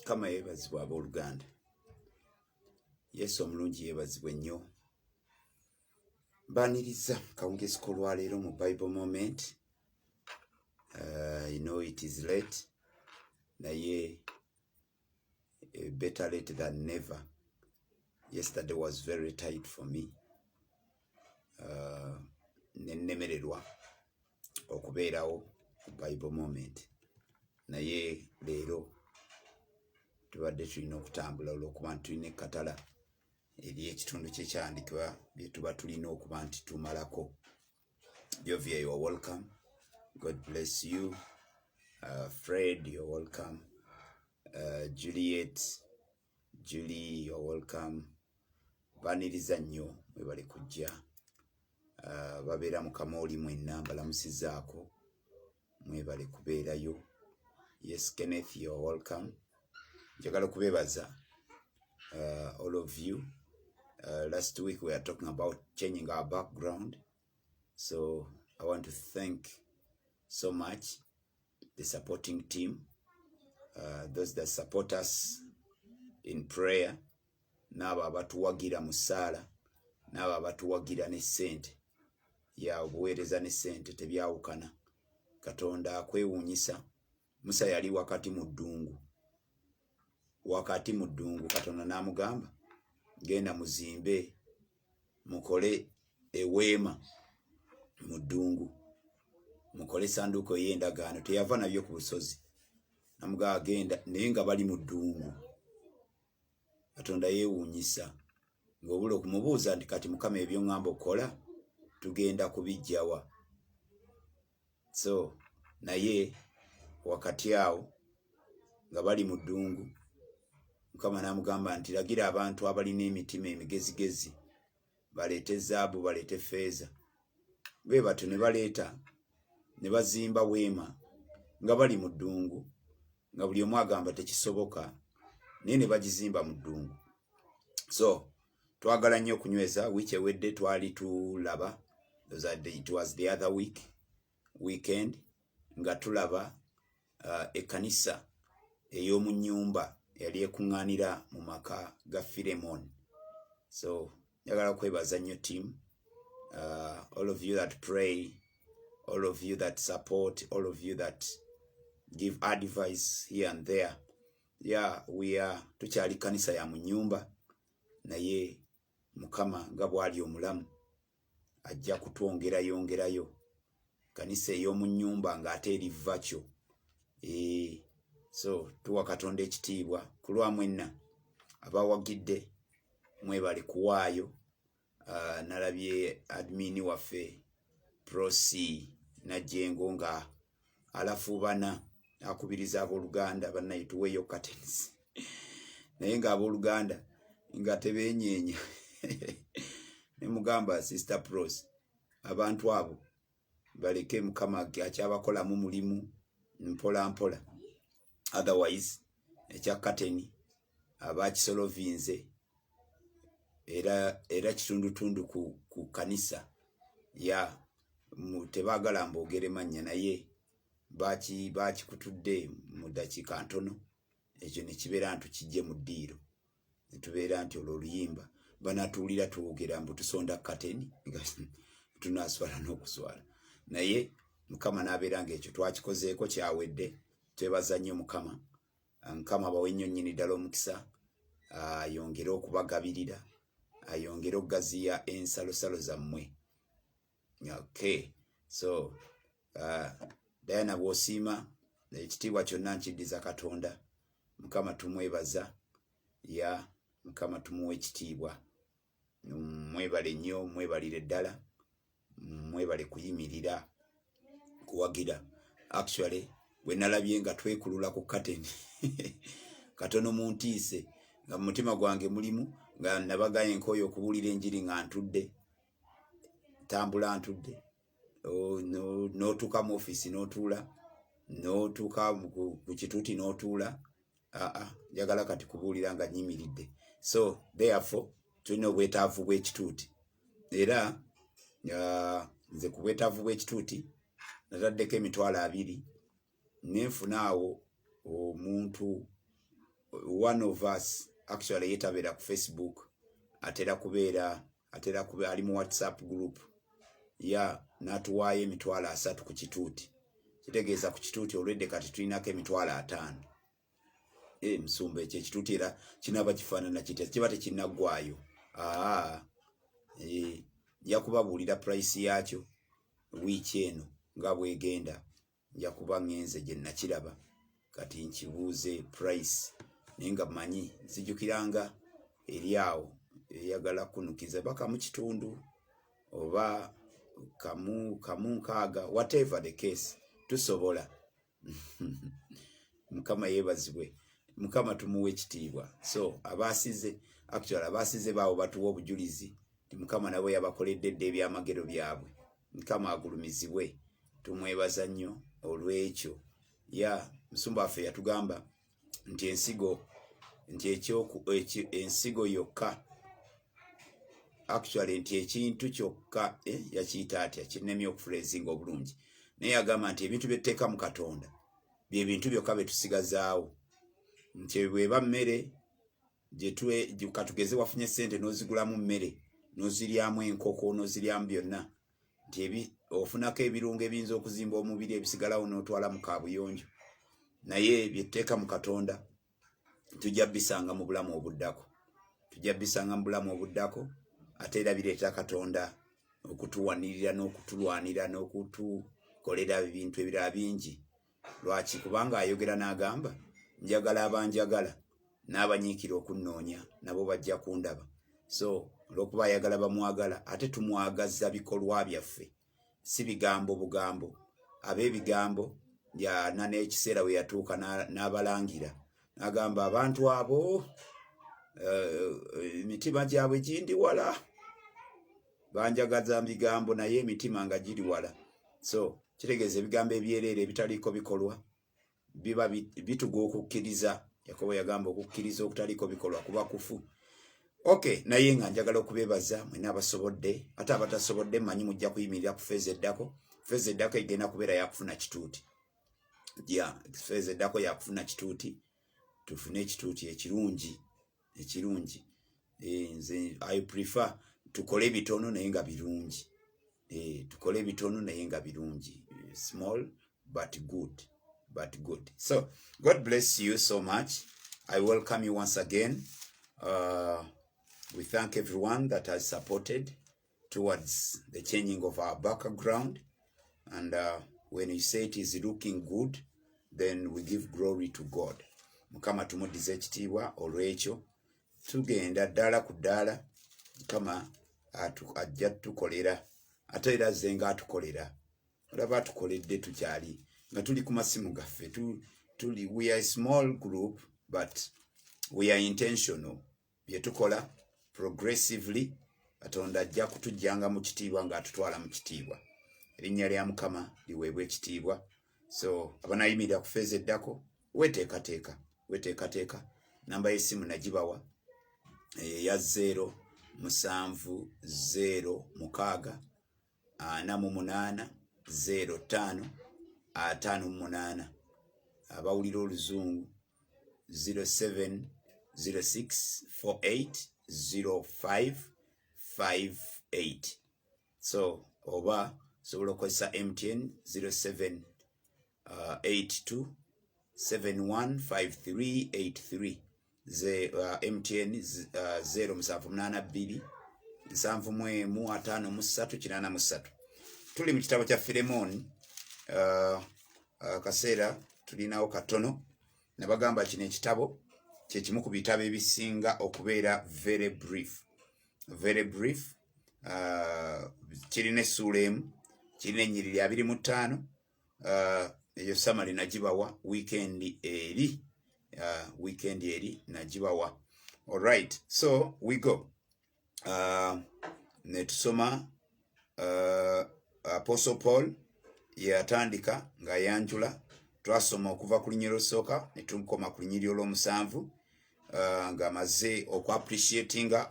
Kama yebazibwa abooluganda. Yesu omulungi yebazibwe nnyo. Mbaniriza kawungezi k'olwaleero mu Bible moment. It is late. Naye better late than never. Yesterday was very tight for me. Nennemererwa okubeerawo ku Bible moment. Naye leero tubadde tulina okutambula olw'okuba nti tulina ekkatala eri ekitundu kyekyandikibwa bye tuba tulina okuba nti tumalako. Jovia, you are welcome. God bless you. Fred, you are welcome. Juliet, Julie, you are welcome. Baniriza nnyo mwebale kujja. Babeera mu Kamooli mwenna mbalamusizaako. Mwebale kubeerayo. Yes, Kenneth, you are welcome. Njagala kubebaza all of you. Last week we were talking about changing our background. So I want to thank so much the supporting team, those that support us in prayer, n'abo abatuwagira mu ssaala, n'abo abatuwagira ne ssente. Ya obuweereza ne ssente tebyawukana. Katonda akwewuunyisa. Musa yali wakati mu ddungu. Katonda n'amugamba genda muzimbe mukole eweema mu ddungu, mukole essanduuko y'endagaano. Teyava nabyo ku busozi. Namugamba genda, naye nga bali mu ddungu. Katonda yeewuunyisa ng'obula okumubuuza nti kati Mukama ebyo ŋŋamba okukola tugenda kubijjawa. So naye wakati awo nga bali mu ddungu, Mukama n'amugamba nti lagira abantu abalina emitima emigezigezi baleete zaabu, baleete ffeeza. Bwe batyo ne baleeta ne bazimba weema nga bali mu ddungu, nga buli omu agamba tekisoboka, naye ne bagizimba mu ddungu. So twagala nnyo okunyweza. Wiiki ewedde twali tulaba, it was the other weekend, nga tulaba ekkanisa ey'omu nnyumba yali ekuŋŋaanira mu maka ga Philemon. So njagala kwebaza nnyo team, all of you that pray, all of you that support, all of you that give advice here and there. Yeah, we are tukyali kanisa ya mu nnyumba, naye Mukama nga bw'ali omulamu ajja kutwongerayongerayo kanisa ey'omu nnyumba ng'ate eriva kyo. So tuwa Katonda ekitiibwa ku lwa mwenna abawagidde. Mwebale kuwaayo. Nalabye admini waffe Prosi Najjengo nga alafuubana akubiriza abooluganda bannaye tuweeyo katensi. Naye ng'abooluganda nga tebeenyeenya. Ne mugamba Sister Prosi, abantu abo baleke Mukama akyabakolamu mulimu mpola mpola. Otherwise ekya kateni abakisolovinze era kitundutundu ku kanisa ya tebaagala mboogere mannya, naye bakikutudde mu ddakiika ntono. Ekyo ne kibeera nti kijje mu ddiiro, ne tubeera nti olwo oluyimba banatuulira tuwogera mbu tusonda kateni nga tunaaswala n'okuswala. Naye Mukama n'abeera ng'ekyo twakikozeeko kyawedde. Twebaza nnyo Mukama. Mukama abawe nnyo nnyini ddala omukisa, ayongere okubagabirira, ayongere okugaziya ensalosalo zammwe. Okay. So Diana bw'osiima, ekitiibwa kyonna nkiddiza Katonda. Mukama tumwebaza. Mukama tumuwa ekitiibwa. Mwebale nnyo, mwebalire ddala, mwebale kuyimirira kuwagira. Actually bwe nalabye nga twekulula ku kateni katono mu ntiise, nga mu mutima gwange mulimu nga nabagaye nkooyo okubuulira enjiri nga ntudde, tambula ntudde, n'otuuka mu ofiisi n'otuula, n'otuuka ku kituuti n'otuula. Njagala kati kubuulira nga nyimiridde. So therefore tulina obwetaavu bw'ekituuti. Era nze ku bwetaavu bw'ekituuti nataddeko emitwalo 2 nenfunaawo omuntu one of us actually yetabera ku Facebook atera kubeera ali mu WhatsApp group ya natuwaye emitwalo 3 ku kituuti kitegeeza ku kituuti olwedde kati tulinako emitwalo 5 Musumba ekyo ekituuti era kinaba kifaanana kitya kiba tekinnaggwayo nja kubabuulira price yaakyo wiiki eno nga bwegenda nja kuba ngenze gye nakiraba kati nkibuuze price naye nga mmanyi nzijukiranga eri awo eyagala kunukiza baka mu kitundu oba kamu nkaaga whatever the case tusobola Mukama yeebazibwe Mukama tumuwe ekitiibwa so abasize baawo batuwa obujulizi Mukama nabo yabakoledde dde ebyamagero byabwe Mukama agulumizibwe tumwebaza nnyo olw'ekyo Musumba waffe yatugamba nti ensigo yokka actually nti ekintu kyokka yakiyita atya kinnemye okufreezinga obulungi naye yagamba nti ebintu byetteeka mu Katonda bye bintu byokka betusigazaawo nti bweba mmere katugeze wafunye ssente n'ozigulamu mmere n'oziryamu enkoko n'oziryamu byonna nti ofunako ebirungo ebiyinza okuzimba omubiri ebisigalawo n'otwala mu kaabuyonjo naye byetteeka mu Katonda tujja bisanga mu bulamu obuddako ate era bireeta Katonda okutuwanirira n'okutulwanira n'okutukolera ebintu ebirala bingi lwaki kubanga ayogera n'agamba njagala abanjagala n'abanyiikira okunnoonya nabo bajja kundaba so olw'okuba ayagala bamwagala ate tumwagaza bikolwa byaffe si bigambo bugambo ab'ebigambo yana n'ekiseera we yatuuka n'abalangira n'agamba abantu abo emitima gyabwe gindi wala banjagaza bigambo naye emitima nga giri wala so kitegeeza ebigambo ebyereere ebitaliiko bikolwa biba bituga okukkiriza Yakobo yagamba okukkiriza okutaliko bikolwa kuba kufu okay naye nga njagala okubeebaza mwena abasobodde ate abatasobodde mmanyi mujja kuyimirira ku Feeza Eddako egenda kubeera yakufuna kituuti Feeza Eddako yakufuna kituuti tufune ekituuti ekirungi nze I prefer tukole bitono naye nga birungi small but good so God bless you so much. I welcome you once again. We thank everyone that has supported towards the changing of our background and when you say it is looking good then we give glory to God. Mukama tumudize ekitiibwa olw'ekyo tugenda ddala ku ddala Mukama ajja tukolera ate era azze nga atukolera olaba atukoledde tukyali nga tuli ku masimu gaffe we are a small group but we are intentional byetukola progressively Katonda ajja kutujjanga mu kitiibwa ng'atutwala mu kitiibwa erinnya lya Mukama liweebwa ekitiibwa so abanayimirira ku Feeza Eddako weteekateeka namba y'essimu nagibawa ya 07060480558 abawulira oluzungu 0706480558 so oba sobola okukozesa MTN 0782715383 MTN 0782 71553 tuli mu kitabo kya Filemoni kaseera tulinawo katono nabagamba kino ekitabo kye kimu ku bitabo ebisinga okubeera very brief kirina essuula emu kirina ennyiriri 25 eyo samali nagibawa weekend eri nagibawa alright so we go netusoma Apostle Paul yatandika nga yanjula twasoma okuva ku linnya lw'okusooka ne tukoma ku linnya olw'omusanvu ng'amaze okwapreciatinga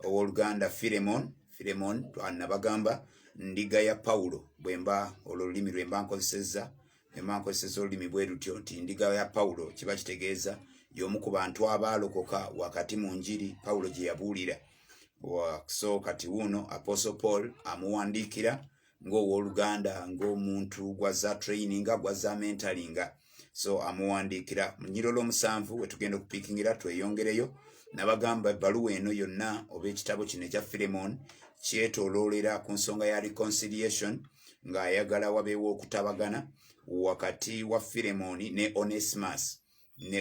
owooluganda Filemon twanabagamba ndiga ya Pawulo bwemba olulimi lwemba nkozeseza olulimi bwe lutyo nti ndiga ya Pawulo kiba kitegeeza y'omu ku bantu abaalokoka wakati mu njiri Pawulo gye yabuulira. So kati wuno Apostle Paul amuwandiikira ng'owooluganda, ng'omuntu gwaza traininga, gwaza mentalinga. So amuwandiikira mu nnyiriro lw'omusanvu we tugenda okupiikingira tweyongereyo. Nabagamba ebbaluwa eno yonna oba ekitabo kino ekya Philemon kyetooloolera ku nsonga ya reconciliation, ng'ayagala wabeewo okutabagana wakati wa Philemon ne Onesimus.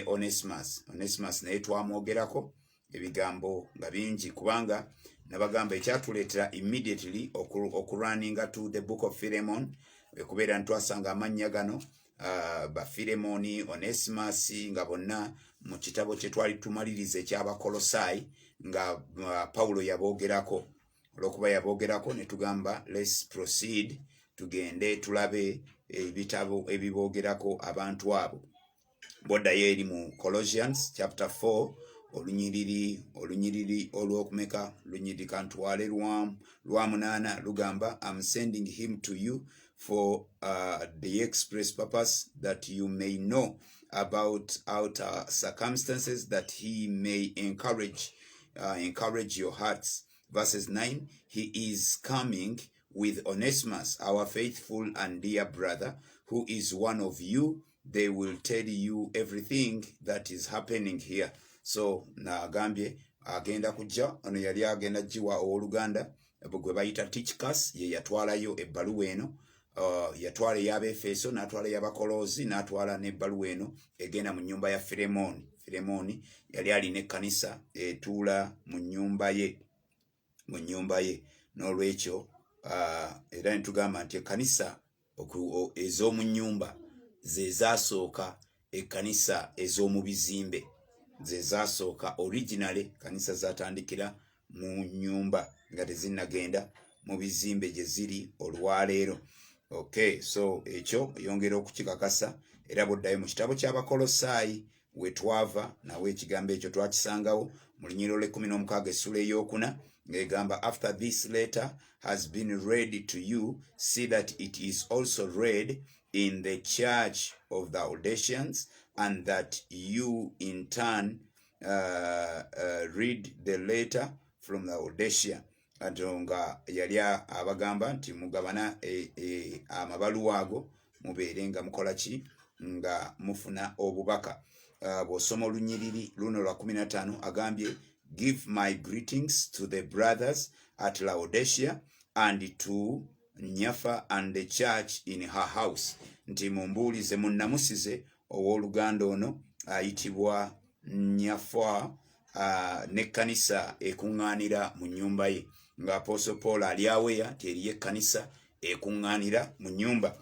Onesimus naye twamwogerako ebigambo nga bingi, kubanga nabagamba ekyatuleetera immediately okurunninga to the book of Philemon kubeera ntwasanga amannya gano ba Philemoni, Onesimus nga bonna mu kitabo kye twali tumaliriza eky'Abakolosayi nga Pawulo yaboogerako. Olw'okuba yaboogerako ne tugamba let's proceed, tugende tulabe ebitabo ebiboogerako abantu abo. Boddayo eri mu Colossians chapter 4 olunyiriri olw'okumeka lunyiriri kantwale lwa munaana lugamba I'm sending him to you for the express purpose that you may know about outer circumstances, that he may encourage your hearts. Verses 9, he is coming with Onesimus, our faithful and dear brother, who is one of you. They will tell you everything that is happening here. So na gambye agenda kujja, ono yali agenda jiwa owooluganda gwe bayita Tychicus, ye yatwalayo ebbaluwa eno. Yatwala ey'Abefeso, n'atwala ey'Abakolosi, n'atwala n'ebbaluwa eno egenda mu nnyumba ya Philemoni yali alina ekkanisa etuula mu nnyumba ye. N'olwekyo era ne tugamba nti ekkanisa ez'omu nnyumba ze zaasooka ekkanisa ez'omu bizimbe, ze zaasooka originally kanisa zatandikira mu nnyumba nga tezinnagenda mu bizimbe gye ziri olwaleero. Okay, so ekyo yongera okukikakasa era boddayo mu kitabo ky'Abakolosayi we twava nawe ekigambo ekyo twakisangawo mu lunyiriro lw'16 essula ey'okuna ng'egamba after this letter has been read to you, see that it is also read in the church of the Laodiceans, and that you in turn read the letter from the Laodicea. Nga yali abagamba nti mugabana amabaluwa ago mubeere nga mukola ki nga mufuna obubaka. Bw'osoma olunyiriri luno lwa 15 agambye give my greetings to the brothers at Laodicea and to Nympha and the church in her house. Nti mumbuulize munnamusize owooluganda ono ayitibwa Nympha n'ekkanisa ekuŋŋaanira mu nnyumba ye, nga Apostle Paul ali aweya teriyo ekkanisa ekuŋŋaanira mu nnyumba.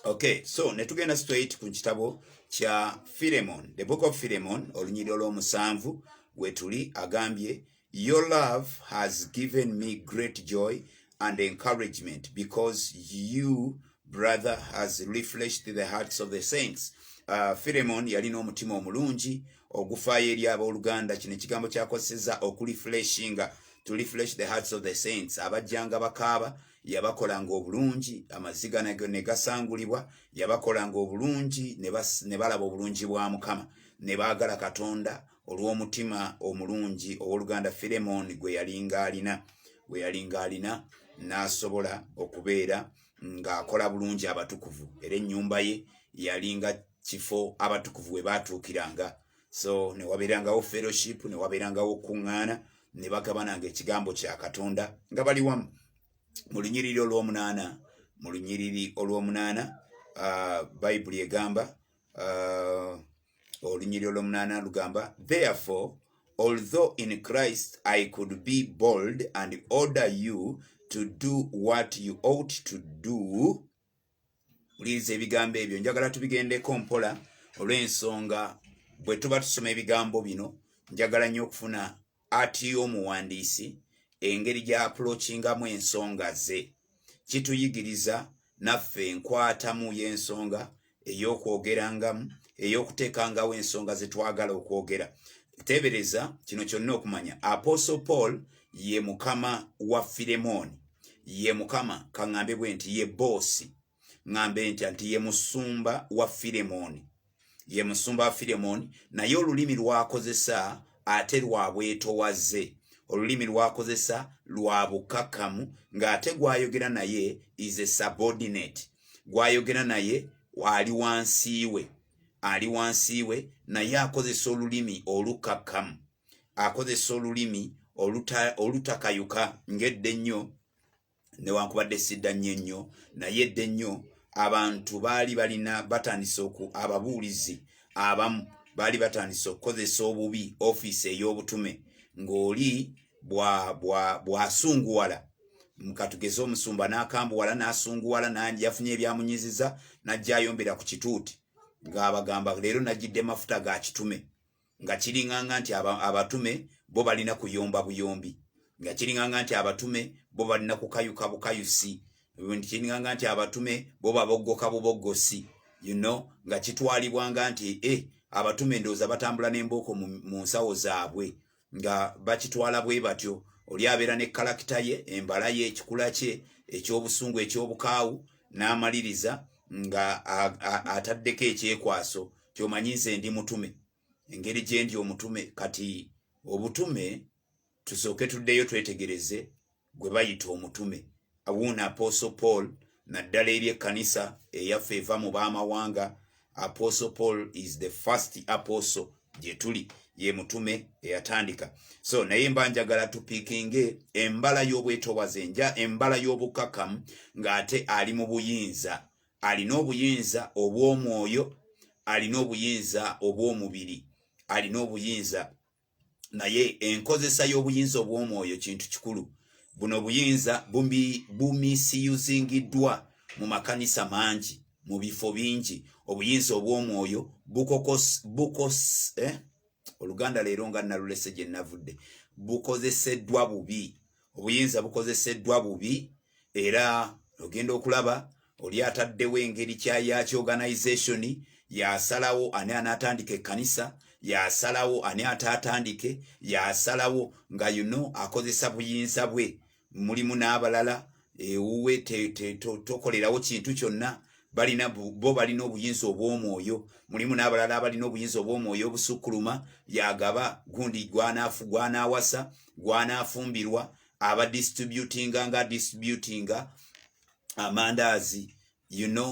Okay, so ne tugenda straight ku kitabo kya Philemon, the book of Philemon olunyiriro lw'omusanvu we tuli agambye your love has given me great joy and encouragement because you brother has refreshed the hearts of the saints. Philemon yalina omutima omulungi ogufaayo eri abooluganda. Kino ekigambo kyakozesezza okurefreshinga, to refresh the hearts of the saints. Abajjanga bakaaba yabakolanga obulungi, amaziga ne gasangulibwa, yabakolanga obulungi ne balaba obulungi bwa Mukama, ne baagala Katonda olw'omutima omulungi owooluganda Philemon gwe yalinga alina n'asobola okubeera ng'akola bulungi abatukuvu, era ennyumba ye yalinga kifo abatukuvu we baatuukiranga. So ne wabeerangawo fellowship, ne wabeerangawo okuŋŋaana, ne bagabananga ekigambo kya Katonda nga bali wamu. Mu lunyiriri olw'omunaana Bayibuli egamba olunyiriri olw'omunaana lugamba therefore although in Christ I could be bold and order you to do what you ought to do. Uliriza ebigambo ebyo, njagala tubigendeko mpola olw'ensonga bwe tuba tusoma ebigambo bino njagala nnyo okufuna ati y'omuwandiisi engeri gy'approachingamu ensonga ze. Kituyigiriza naffe enkwatamu y'ensonga ey'okwogerangamu, ey'okuteekangawo ensonga ze twagala okwogera. Teebereza kino kyonna okumanya Apostle Paul ye mukama wa Philemon, ye mukama kaŋŋambe bwe nti ye boosi, ŋŋambe nti ye musumba wa Philemon, ye musumba Philemon naye olulimi lwakozesa ate lwa bwetowaze olulimi lwakozesa lwa bukakamu ng'ate gwayogera naye is a subordinate gwayogera naye ali wansiwe naye akozesa olulimi olukakamu akozesa olulimi olutakayuka ng'edde nnyo newankubadde sidda nnyo naye edde nnyo abantu baali balina batandise ababuulizi abamu baali batandise okukozesa obubi ofiisi ey'obutume ng'oli bwasunguwala mukatugeze omusumba n'akambuwala n'asunguwala yafunye ebyamunyiziza n'ajja ayombera ku kituuti ng'abagamba leero najjidde mafuta ga kitume nga kiringanga nti abatume bo balina kuyomba buyombi nga kiringanga nti abatume bo balina kukayuka bukayusi kiringanga nti abatume bo baboggoka buboggosi nga kitwalibwanga nti abatume ndowooza batambula n'embooko mu nsawo zaabwe nga bakitwala bwe batyo oli abeera ne kalakita ye embala ye ekikula kye ekyobusungu ekyobukaawu n'amaliriza nga ataddeko ekyekwaso kyomanyi nze ndi mutume engeri gye ndi omutume kati obutume tusooke tuddeyo twetegereze gwe bayita omutume awuuna Apostle Paul naddala eri ekkanisa eyaffe eva mu baamawanga Apostle Paul is the first apostle gye tuli ye mutume eyatandika so naye mba njagala tupiikinge embala y'obwetowaze embala y'obukakamu ng'ate ali mu buyinza alina obuyinza obw'omwoyo alina obuyinza obw'omubiri alina obuyinza naye enkozesa y'obuyinza obw'omwoyo kintu kikulu buno obuyinza bumisiyuzingiddwa mu makanisa mangi mu bifo bingi obuyinza obw'omwoyo oluganda leero nga nalulese gye navudde bukozeseddwa bubi obuyinza bukozeseddwa bubi era ogenda okulaba oli ataddewo engeri yaki organization yasalawo ani anaatandika ekkanisa yasalawo ani ataatandike yasalawo nga akozesa buyinza bwe mulimu n'abalala ewuwe tokolerawo kintu kyonna bo balina obuyinza obw'omwoyo mulimu n'abalala abalina obuyinza obw'omwoyo obusukkuluma yagaba gundi gwanaawasa gwanaafumbirwa abadistributinga nga distributinga amandaazi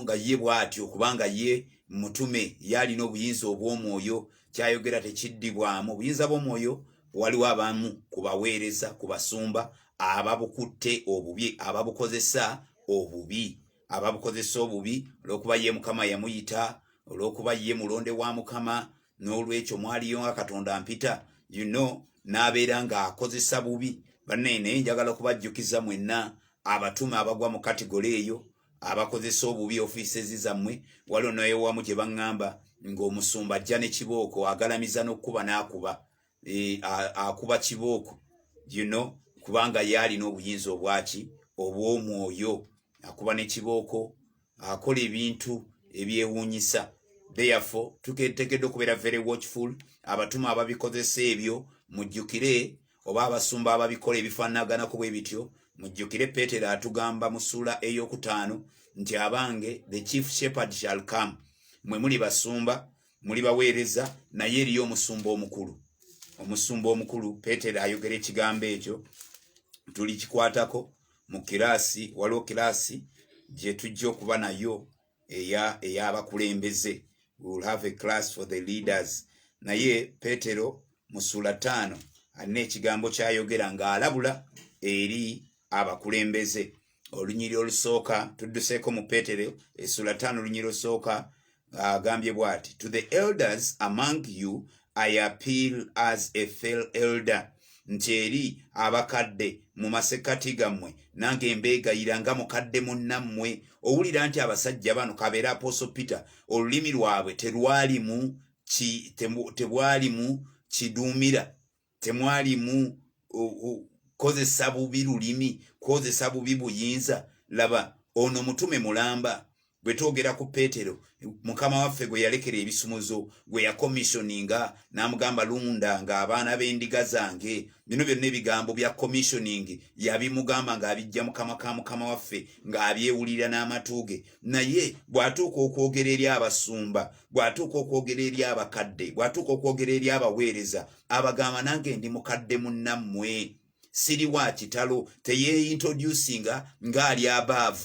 nga ye bw'atyo kubanga ye mutume yalina obuyinza obw'omwoyo kyayogera tekiddibwamu obuyinza bw'omwoyo waliwo abamu kubaweereza kubasumba ababukutte obubi ababukozesa obubi olw'okuba ye Mukama yamuyita olw'okuba ye mulonde wa Mukama n'olwekyo mwaliyo nga Katonda mpita n'abeera ng'akozesa bubi banne naye njagala okubajjukiza mwenna abatume abagwa mu kategole eyo abakozesa obubi ofiisezi zammwe waliwo n'ewamu gye baŋŋamba ng'omusumba ajja ne kibooko agalamiza n'okkuba n'akuba akuba kibooko kubanga ye alina obuyinza obw'omwoyo akuba ne kibooko akola ebintu ebyewuunyisa therefore tuteekeddwa okubeera very watchful abatume ababikozesa ebyo mujjukire oba abasumba ababikola ebifaanaganako bwe bityo mujjukire Peetero atugamba mu ssuula ey'okutaano nti abange the chief shepherd shall come mwe muli basumba muli baweereza naye eriyo omusumba omukulu Peetero ayogera ekigambo ekyo tulikikwatako mu kiraasi waliwo kiraasi gye tujja okuba nayo ey'abakulembeze we will have a class for the leaders naye Peetero mu ssuula 5 alina ekigambo kyayogera ng'alabula eri abakulembeze olunyiri olusooka tudduseeko mu Peetero essula 5 olunyiri olusooka agambye bw'ati to the elders among you I appeal as a fellow elder nti eri abakadde mu masekati gammwe nange mbeegayira nga mukadde munnammwe owulira nti abasajja bano kabeera Apostle Peter olulimi lwabwe tebwalimu kiduumira temwalimu kozesa bubi lulimi kozesa bubi buyinza laba ono mutume mulamba bwe twogera ku Peetero mukama waffe gwe yalekera ebisumuzo gwe yakomissioninga n'amugamba lunda ng'abaana b'endiga zange bino byonna ebigambo bya commissioning yabimugamba ng'abijja mukama waffe ng'abyewulira n'amatu ge naye bw'atuuka okwogera eri abasumba bw'atuuka okwogera eri abakadde bw'atuuka okwogera eri abaweereza abagamba nange ndi mukadde munnammwe siri wa kitalo teyeintroducinga ng'ali above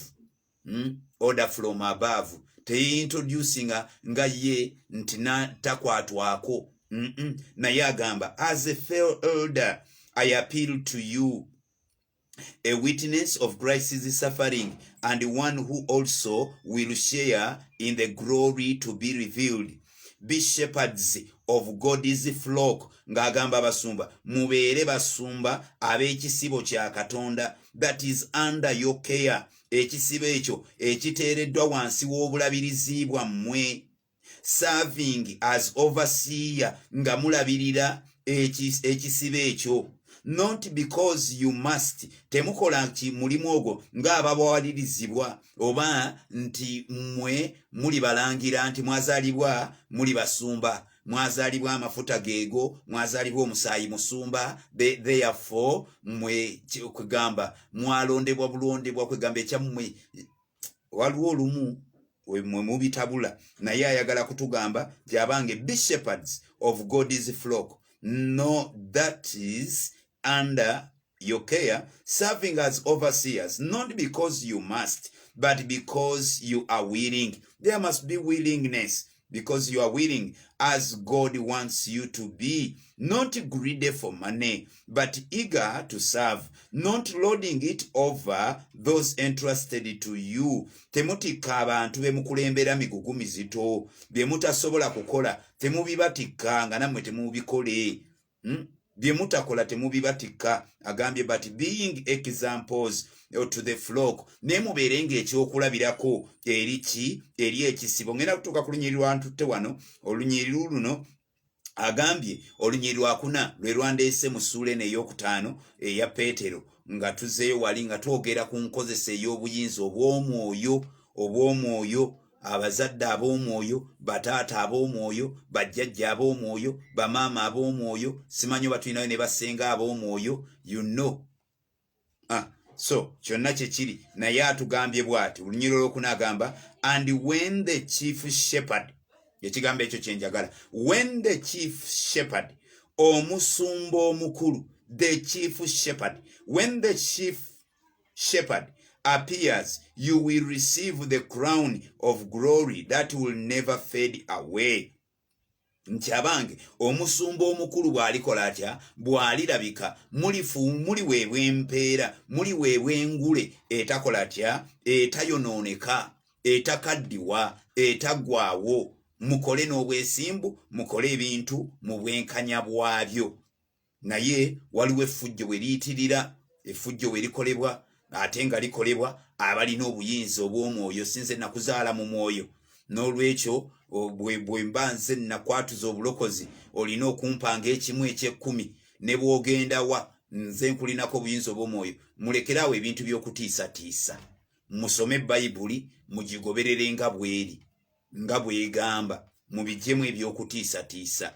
order from above teyeintroducinga nga ye nti takwatwako naye agamba as a fellow elder I appeal to you, a witness of Christ's suffering and one who also will share in the glory to be revealed. Be shepherds of God's flock. Ngagamba basumba mubeere basumba ab'ekisibo kya Katonda that is under your care. Ekisibo ekyo ekiteereddwa wansi w'obulabirizi bwammwe. Serving as overseer nga mulabirira ekisibo ekyo. Not because you must temukola nti mulimu ogwo ng'abawalirizibwa oba nti mwe muli balangira nti mwazaalibwa muli basumba mwazaalibwa amafuta geego mwazaalibwa omusaayi musumba therefore mwe kwegamba mwalondebwa bulondebwa kwegamba ekyammwe waliwo olumu mwe mubitabula naye ayagala kutugamba nti abange be shepherds of God's flock. No, that is under your care, serving as overseers, not because you must, but because you are willing. There must be willingness, because you are willing, as God wants you to be, not greedy for money, but eager to serve, not lording it over those entrusted to you. Temutika abantu bemukulembera migugu mizito, bemutasobola kukola, temubibatika nga namwe temubikole. Byemutakola temubibatika agambye but being examples to the flock nemubeerenga ekyokulabirako eri ekisibo. Ngenda kutuuka ku lunyiri lwantutte wano olunyiri luno agambye olunyiri lwakuna lwe lwandeese mu ssuula eno ey'okutaano eya Peetero nga tuzeeyo wali nga twogera ku nkozesa ey'obuyinza obw'omwoyo abazadde ab'omwoyo bataata ab'omwoyo bajjajja ab'omwoyo bamaama ab'omwoyo simanyi batulinayo ne basenga ab'omwoyo so kyonna kyekiri naye atugambye bw'ati olunyiri olwokuna agamba and when the chief shepherd ekigambo ekyo kyenjagala when the chief shepherd omusumba omukulu the chief shepherd when the chief shepherd appears, you will receive the crown of glory that will never fade away. Nti abange omusumba omukulu bw'alikola atya bw'alirabika muliweebwa empeera muliweebwa engule etakola atya etayonooneka etakaddiwa etaggwaawo mukole n'obwesimbu mukole ebintu mu bwenkanya bwabyo. Naye waliwo effujjo we liyitirira effujjo we likolebwa ate nga likolebwa abalina obuyinza obw'omwoyo sinze nakuzaala mu mwoyo n'olwekyo bwe mba nze nakwatuza obulokozi olina okumpanga ekimu eky'ekkumi ne bw'ogenda wa nze nkulinako obuyinza obw'omwoyo. Mulekeraawo ebintu by'okutiisatiisa musome Bayibuli mugigoberere nga bweri nga bwegamba mubiggyemu eby'okutiisatiisa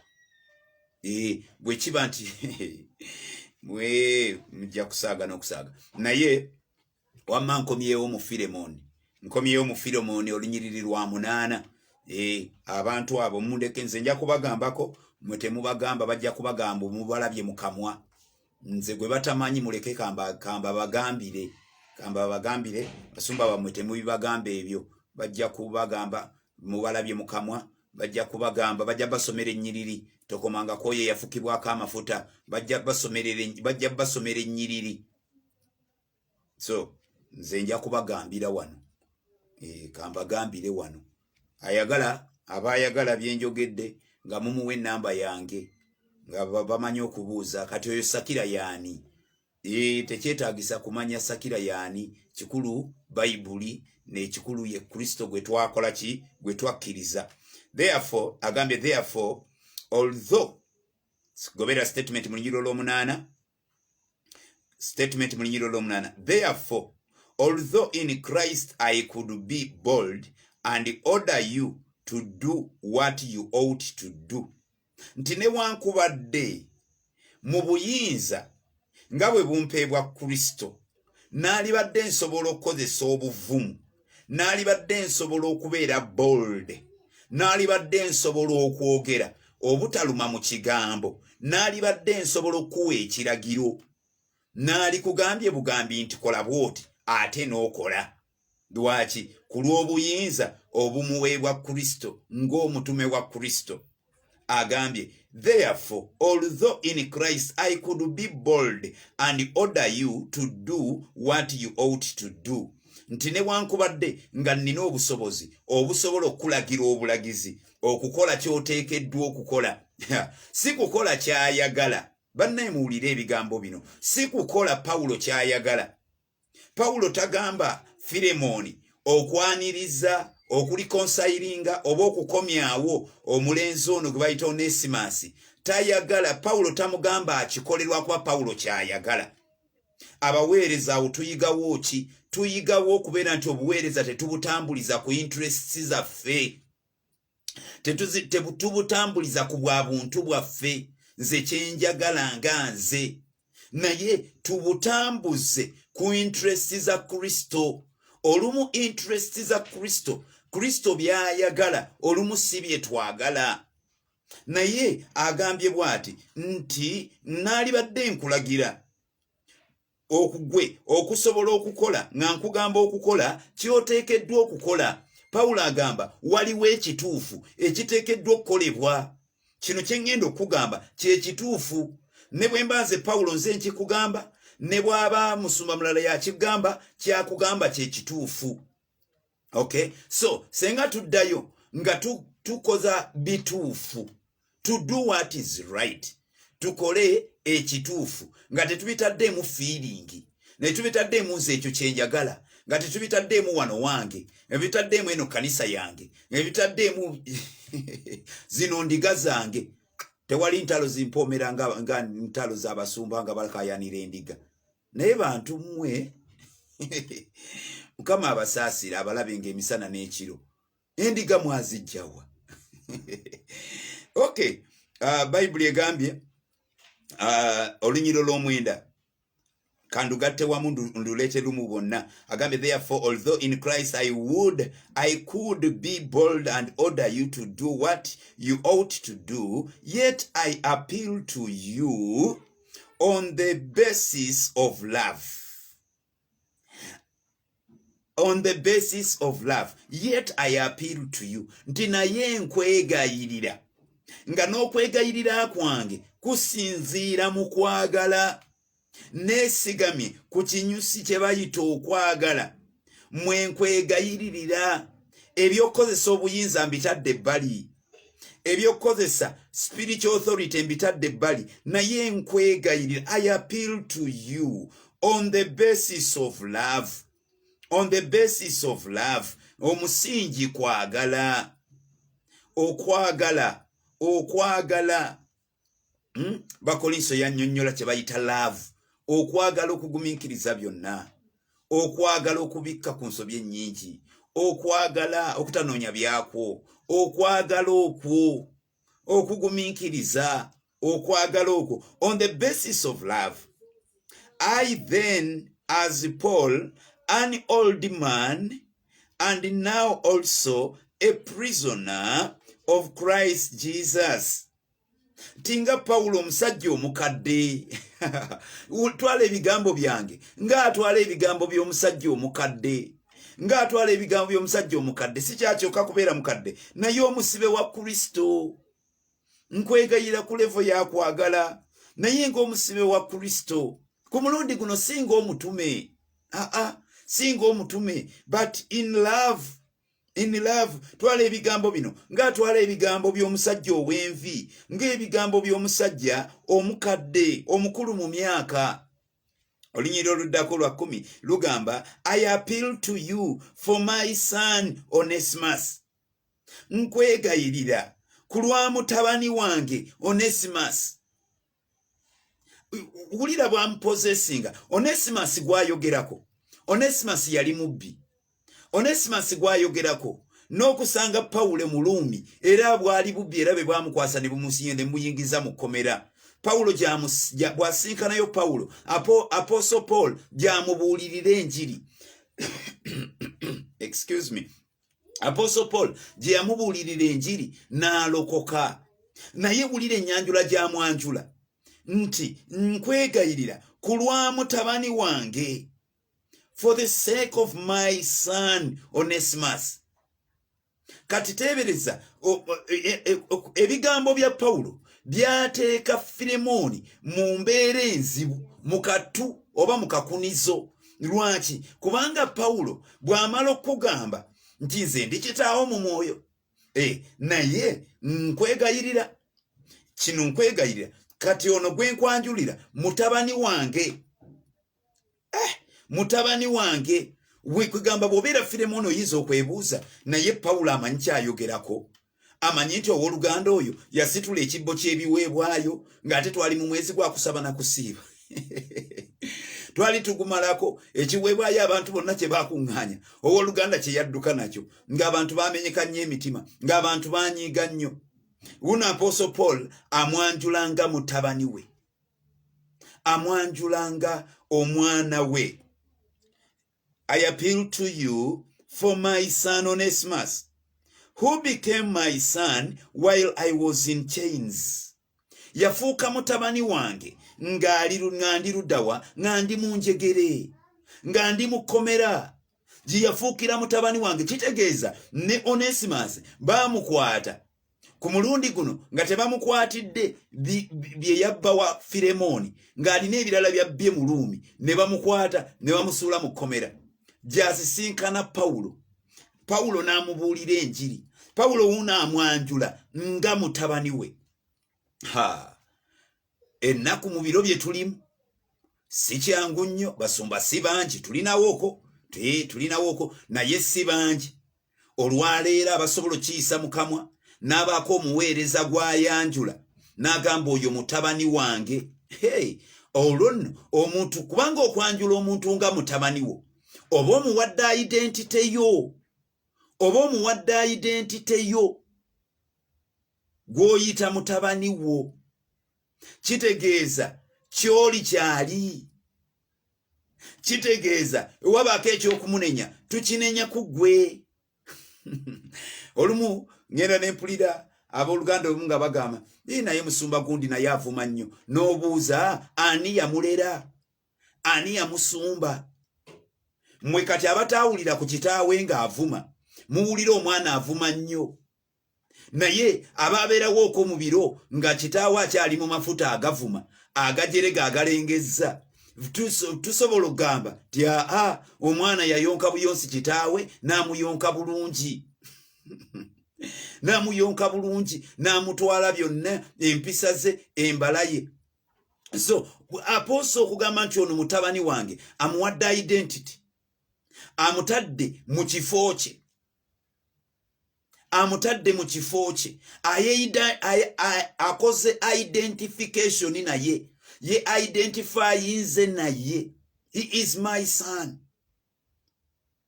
bwe kiba nti mujja kusaaga n'okusaaga. Naye wamma nkomyewo mu Filemoni olunyiriri lwa 8 abantu abo mundeke nze nja kubagambako mwe temubagamba bajja kubagamba mubalabye mu kamwa nze gwe batamanyi muleke kamba bagambire basumba bamwe temubibagamba ebyo bajja kubagamba mubalabye mu kamwa bajja kubagamba bajja basomera ennyiriri tokomanga koye yafukibwako amafuta bajja basomera ennyiriri. So nze nja kubagambira wano kambagambire wano abayagala byenjogedde nga mumuwe ennamba yange nga bamanyi okubuuza kati oyo Sakira yaani tekyetaagisa kumanya Sakira yaani kikulu Bayibuli n'ekikulu ye Kristo gwe twakola ki gwe twakkiriza. Therefore agambye therefore although gobera statement mu lunyiriro lw'omunaana therefore although in Christ I could be bold and order you to do what you ought to do. Nti newankubadde mu buyinza nga bwe bumpeebwa Kristo, naalibadde nsobola okukozesa obuvumu, naalibadde nsobola okubeera bold, naalibadde nsobola okwogera obutaluma mu kigambo, naalibadde nsobola okuwa ekiragiro, naalikugambye bugambi nti kola bw'oti ate n'okola. Lwaki? Ku lw'obuyinza obumuweebwa Kristo ng'omutume wa Kristo. Agambye, therefore, although in Christ I could be bold and order you to do what you ought to do. Nti newankubadde nga nnina obusobozi obusobola okulagira obulagizi okukola ky'oteekeddwa okukola. Si kukola ky'ayagala. Bannaye muwulire ebigambo bino. Si kukola Pawulo ky'ayagala. Pawulo tagamba Filemoni okwaniriza okulikonsayiringa oba okukomyawo omulenzi ono gwe bayita Onesimasi. Tayagala. Pawulo tamugamba akikolerwa kwa Pawulo ky'ayagala. Abaweereza awo tuyigawo ki? Tuyigawo okubeera nti obuweereza tetubutambuliza ku interests zaffe, tetubutambuliza ku bwa buntu bwaffe, nze kyenjagala nga nze, naye tubutambuze ku interests za Kristo. Olumu interests za Kristo byayagala, olumu si bye twagala. Naye agambye bw'ati nti naalibadde nkulagira okugwe okusobola okukola nga nkugamba okukola ky'oteekeddwa okukola. Pawulo agamba waliwo ekituufu ekiteekeddwa okukolebwa. Kino kye ngenda okugamba kye kituufu. Ne bwe mbanze Pawulo nze nkikugamba, ne bw'aba musumba mulala yakigamba, kyakugamba kye kituufu. Okay? So, senga tuddayo nga tukoza bituufu. To do what is right. Tukole ekituufu nga tetubitaddemu feeling, ne tubitaddemu nze ekyo kyenjagala, nga tetubitaddemu wano wange, ebitaddemu eno kanisa yange, ebitaddemu zino ndiga zange. Tewali ntalo zimpomera nga ntalo z'abasumba nga balakayanira endiga. Naye bantu mmwe Mukama abasaasira abalabe ng'emisana n'ekiro. Endiga mwazijjawa. Okay. Bible egambye olunyiro lw'omwenda kandugatte wamu nduleete lumu bonna. Agambye, therefore, although in Christ I could be bold and order you to do what you ought to do, yet I appeal to you on the basis of love. On the basis of love, yet I appeal to you. Nti naye nkwegayirira, nga n'okwegayirira kwange kusinziira mu kwagala, neesigamye ku kinyusi kye bayita okwagala. Mwe nkwegayiririra. Ebyokukozesa obuyinza mbitadde ebbali, ebyokukozesa spiritual authority mbitadde ebbali, naye nkwegayirira. I appeal to you on the basis of love. On the basis of love. Omusingi kwagala. Okwagala. Bakolinso yannyonnyola kye bayita love. Okwagala okugumiikiriza byonna. Okwagala okubikka ku nsobi ennyingi. Okwagala okutanoonya byakwo. Okwagala okwo okugumiikiriza. Okwagala okwo. On the basis of love. I then, as Paul, an old man, and now also a prisoner of Christ Jesus. Tinga Paulo omusajja omukadde. Twala ebigambo byange nga atwala ebigambo by'omusajja omukadde. Nga atwala ebigambo by'omusajja omukadde. Si kyakyoka kubeera mukadde, naye omusibe wa Kristo. Nkwegayira ku levo ya kwagala, naye ng'omusibe wa Kristo. Ku mulundi guno singa omutume. Singa omutume, but in love. In love. Twala ebigambo bino nga atwala ebigambo by'omusajja ow'envi, ng'ebigambo by'omusajja omukadde omukulu mu myaka. Olunyiriro oluddako lwa 10 lugamba, I appeal to you for my son Onesimus. Nkwegayirira ku lwa mutabani wange Onesimus. Wulira bwamupozesinga. Onesimus gwayogerako. Onesimus yali mubbi. Onesimus gwayogerako n'okusanga Pawulo mu Luumi era bwali bubbi era be bwamukwasa ne bumusinya ne muyingiza mu kkomera. Pawulo bwasinkanayo Pawulo Apostle Paul gyamubuulirira enjiri excuse me, Apostle Paul gye yamubuulirira enjiri n'alokoka. Naye wulira ennyanjula gy'amwanjula nti nkwegayirira ku lwa mutabani wange, for the sake of my son Onesimus. Kati tebereza ebigambo bya Pawulo byateeka Filemoni mu mbeera enzibu, mu katu oba mu kakunizo. Lwaki? Kubanga Pawulo bw'amala okugamba nti nze ndi kitaawo mu mwoyo, naye nkwegayirira kino, nkwegayirira kati ono gwe nkwanjulira mutabani wange, mutabani wange. Wekugamba bw'obeera Filemoni oyinza okwebuuza, naye Pawulo amanyi kyayogerako. Amanyi nti owooluganda oyo yasitula ekibbo ky'ebiweebwayo ng'ate twali mu mwezi gwa kusaba na kusiiba. Twali tugumalako ekiweebwayo abantu bonna kye bakuŋŋaanya, owooluganda kye yadduka nakyo, ng'abantu bamenyeka nnyo emitima, ng'abantu banyiiga nnyo. Uno Apostle Paul amwanjulanga mutabani we, amwanjulanga omwana we. I appeal to you for my son Onesimus, who became my son while I was in chains. Yafuuka mutabani wange ng'andi luddawa, ng'andi mu njegere, ng'andi mu kkomera. Gye yafuukira mutabani wange, kitegeeza ne Onesimus baamukwata ku mulundi guno nga tebamukwatidde bye yabba wa Filemoni, ng'alina ebirala byabbye mu Luumi, ne bamukwata ne bamusuula mu kkomera. Gy'asisinkana Pawulo n'amubuulira enjiri. Pawulo wuno amwanjula nga mutabani we. Ennaku mu biro bye tulimu si kyangu nnyo. Basumba si bangi, tulinawoko, naye si bangi. Olwaleero abasobola okiyisa mu kamwa n'abaako omuweereza gw'ayanjula n'agamba oyo mutabani wange. Olwo nno omuntu, kubanga okwanjula omuntu nga mutabani wo, oba omuwadde identite yo, gw'oyita mutabani wo, kitegeeza kyoli kyali. Kitegeeza wabaako ekyokumunenya tukinenya ku ggwe. Olumu ngenda nempulira abooluganda olumu nga bagamba naye musumba gundi naye avuma nnyo. N'obuuza ani yamulera, ani yamusumba? Mmwe kati abataawulira ku kitaawe ng'avuma muwulira omwana avuma nnyo, naye abaabeerawo okwo mu biro nga kitaawe akyali mu mafuta agavuma agajerega agalengezza, tusobola okugamba ti omwana yayonka buyonsi kitaawe n'amuyonka bulungi. N'amuyonka bulungi, n'amutwala byonna, empisa ze, embala ye. So Apostle okugamba nti ono mutabani wange, amuwadde identity, amutadde mu kifo kye, akoze identification naye, ye identifyinze naye. He is my son,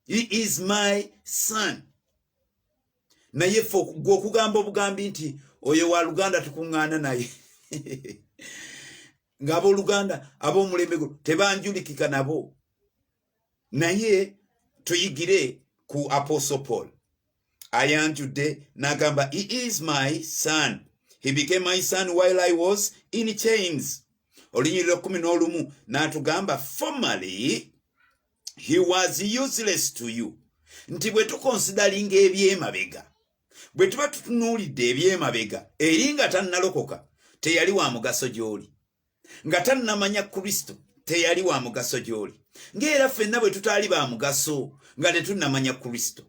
he is my son. Naye gwe okugamba obugambi nti oyo wa Luganda tukuŋŋaana naye ng'abooluganda ab'omulembe guno tebanjulikika nabo. Naye tuyigire ku Apostle Paul. Ayanjudde n'agamba he is my son, he became my son while I was in chains. Olunyiriro 11 n'atugamba formerly he was useless to you. Nti bwe tukonsidalinga ebyemabega, bwe tuba tutunuulidde ebyemabega, eri nga tannalokoka teyali wa mugaso gy'oli, nga tannamanya Kristo teyali wa mugaso gy'oli, ng'era ffenna bwe tutaali ba mugaso nga tetunnamanya Kristo.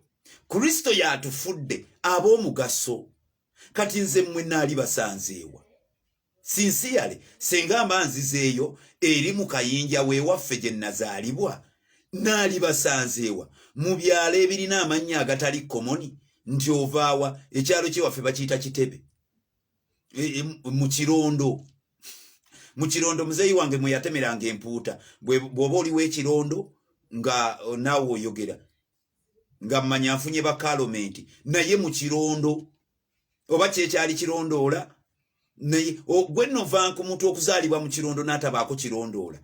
Kristo yatufudde ab'omugaso. Kati nze mmwe naali basanzeewa. Sinsiyale senga mbanzizeeyo eri mu kayinja weewaffe gye nazaalibwa, naali basanzeewa mu byalo ebirina amannya agatali komoni. Nti ovaawa, ekyalo kyewaffe bakiyita Kitebe, mu Kirondo. Mu Kirondo muzeeyi wange mwe yatemeranga empuuta, bw'oba oliwo ekirondo nga naawe oyogera nga mmanya nfunye ba parliament naye mu kirondo oba kyekyali kirondoola naye gwe novanku muntu okuzaalibwa mu kirondo n'atabaako kirondoola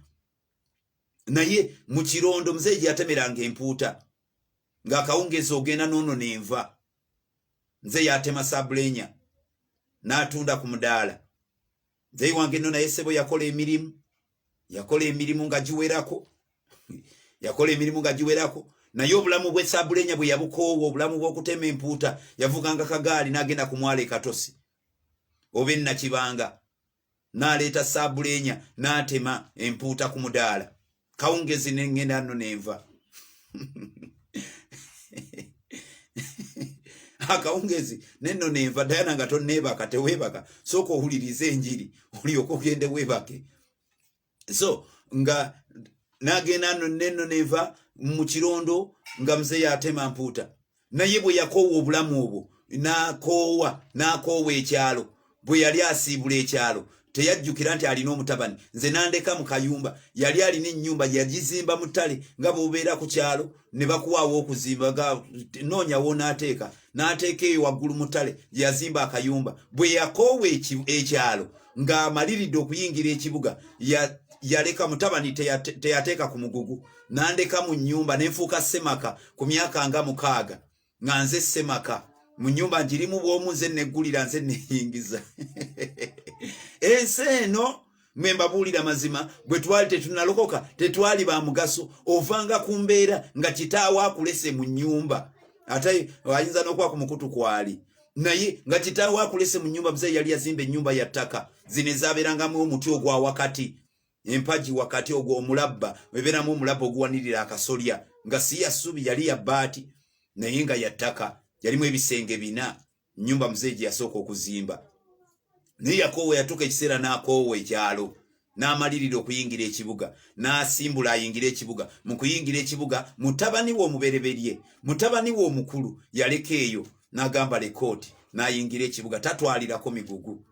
naye mu kirondo muzeeyi yatemeranga empuuta ng'akawungeezi ogenda noono nenva nze yatema sabulenya n'atunda ku mudaala nzeeyi wange nno naye sebo yakola emirimu nga giwerako naye obulamu bwe sabulenya bwe yabukoowa obulamu bw'okutema empuuta yavuganga kagaali n'agenda ku mwala ekatosi oba ennakibanga n'aleeta sabulenya n'atema empuuta ku mudaala kawungezi nengenda nno nenva akawungezi nenno nenva Diana nga tonneebaka teweebaka sooka owulirize enjiri olyoka ogende weebake so nga n'agenda nno nenno nenva mu kirondo nga muzeeyi atema mpuuta naye bwe yakoowa obulamu obwo n'akoowa ekyalo bwe yali asiibula ekyalo teyajjukira nti alina omutabani nze nandeka mu kayumba yali alina ennyumba yagizimba mu ttale nga bw'obeera ku kyalo ne bakuwaawo okuzimba noonyawo n'ateeka eyo waggulu mu ttale gye yazimba akayumba bwe yakoowa ekyalo ng'amaliridde okuyingira ekibuga yaleka mutabani teyateeka ku mugugu nandeka mu nnyumba nenfuuka Semaka ku myaka nga 6 nga nze Semaka mu nnyumba njirimu bw'omu nze neggulira nze neyingiza ensi eno mwe mbabuulira mazima bwe twali tetunalokoka tetwali ba mugaso ovanga ku mbeera nga kitaawo akulese mu nnyumba ate ayinza n'okuba ku mukutu kwali naye nga kitaawo akulese mu nnyumba muzeeyi yali yazimba ennyumba ya ttaka zino ezaabeerangamu omuti ogwa wakati empaji wakati ogwo omulabba webeeramu omulabba oguwanirira akasolya nga si ya ssubi yali ya bbaati naye nga ya ttaka yalimu ebisenge 4 nnyumba muzeeyi gye yasooka okuzimba naye yakoowa yatuuka ekiseera n'akoowa ekyalo n'amalirira okuyingira ekibuga n'asimbula ayingira ekibuga mu kuyingira ekibuga mutabani we omubereberye mutabani we omukulu yaleka eyo n'agamba lekooti n'ayingira ekibuga tatwalirako migugu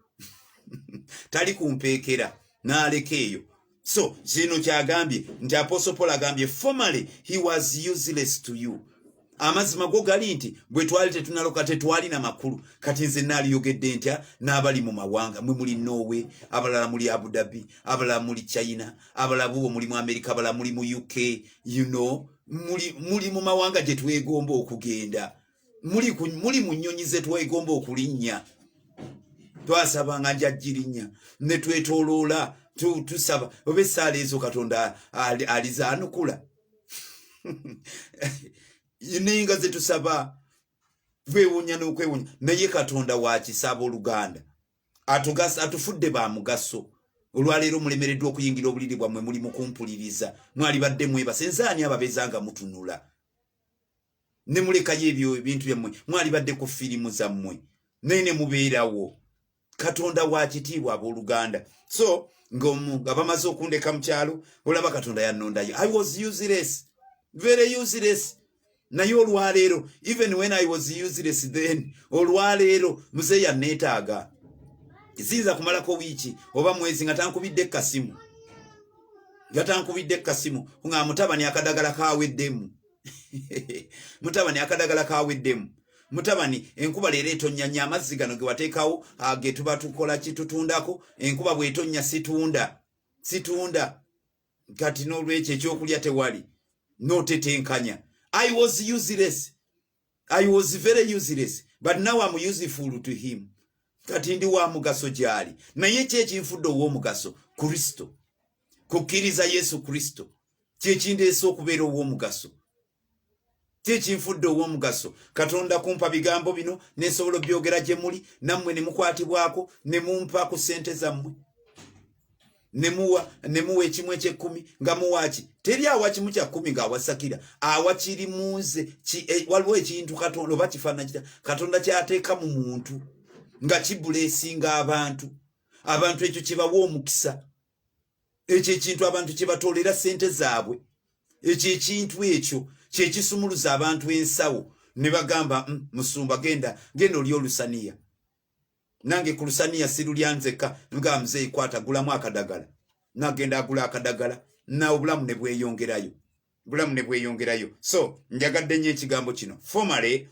tali kumpeekera n'aleka eyo so kino kyagambye nti Apostle Paul agambye formerly he was useless to you amazima go gali nti bwe twali tetunaloka tetwali na makulu kati nze naliyogedde ntya n'abali mu mawanga mwe muli Norway abalala muli Abu Dhabi abalala muli China abalala bubo muli mu America abalala muli mu UK muli mu mawanga gye twegomba okugenda muli mu nnyonyi ze twegomba okulinnya twasabanga njajjirinya ne twetoloola tusaba oba essaala ezo Katonda alizaanukula ninga ze tusaba twewunya n'okwewunya naye Katonda wakisaba oluganda atufudde ba mugaso olwaleero mulemereddwa okuyingira obuliri bwammwe muli mu kumpuliriza mwali badde mwebase nzaani ababezanga mutunula ne mulekayo ebyo ebintu byammwe mwali badde ku firimu zammwe naye ne mubeerawo Katonda wakitiibwa abooluganda so nga bamaze okundeka mu kyalo olaba Katonda yannondayo I was useless very useless naye olwaleero even when I was useless then olwaleero muzeeyi yanneetaaga isinza kumalako wiiki oba mwezi nga tankubidde kasimu nga mutabani akadagala kaweddemu mutabani enkuba leero etonnya amazzi gano ge wateekawo ge tuba tukola kitutundako enkuba bw'etonnya situnda kati n'olwekyo ekyokulya tewali notetenkanya I was useless. I was very useless. But now I'm useful to him. Kati ndi wa mugaso gyali. Naye kyekinfudde ow'omugaso Kristo. Kukkiriza Yesu Kristo. Kyekindeese okubeera ow'omugaso. Kyekinfudde ow'omugaso. Katonda kumpa bigambo bino nesobola byogera gye muli nammwe ne mukwatibwako ne mumpa ku ssente zammwe. Nemuwa ekimu eky'ekkumi nga muwaki teri awa kimu kya 10 ng'awasakira awa kiri munze waliwo ekintu Katonda oba kifaananyi Katonda kyateeka mu muntu nga kibuleesinga abantu ekyo kibawa omukisa ekyo ekintu abantu kye batoolera ssente zaabwe ekyo ekintu ekyo kye kisumuluza abantu ensawo ne bagamba musumba genda oli olusaniya nange ku lusaniya sirulya nzeka nga muzeeyi kwata gulamu akadagala nagenda agula akadagala na obulamu ne bweyongerayo bulamu ne bweyongerayo. So njagadde nnyo ekigambo kino. Formerly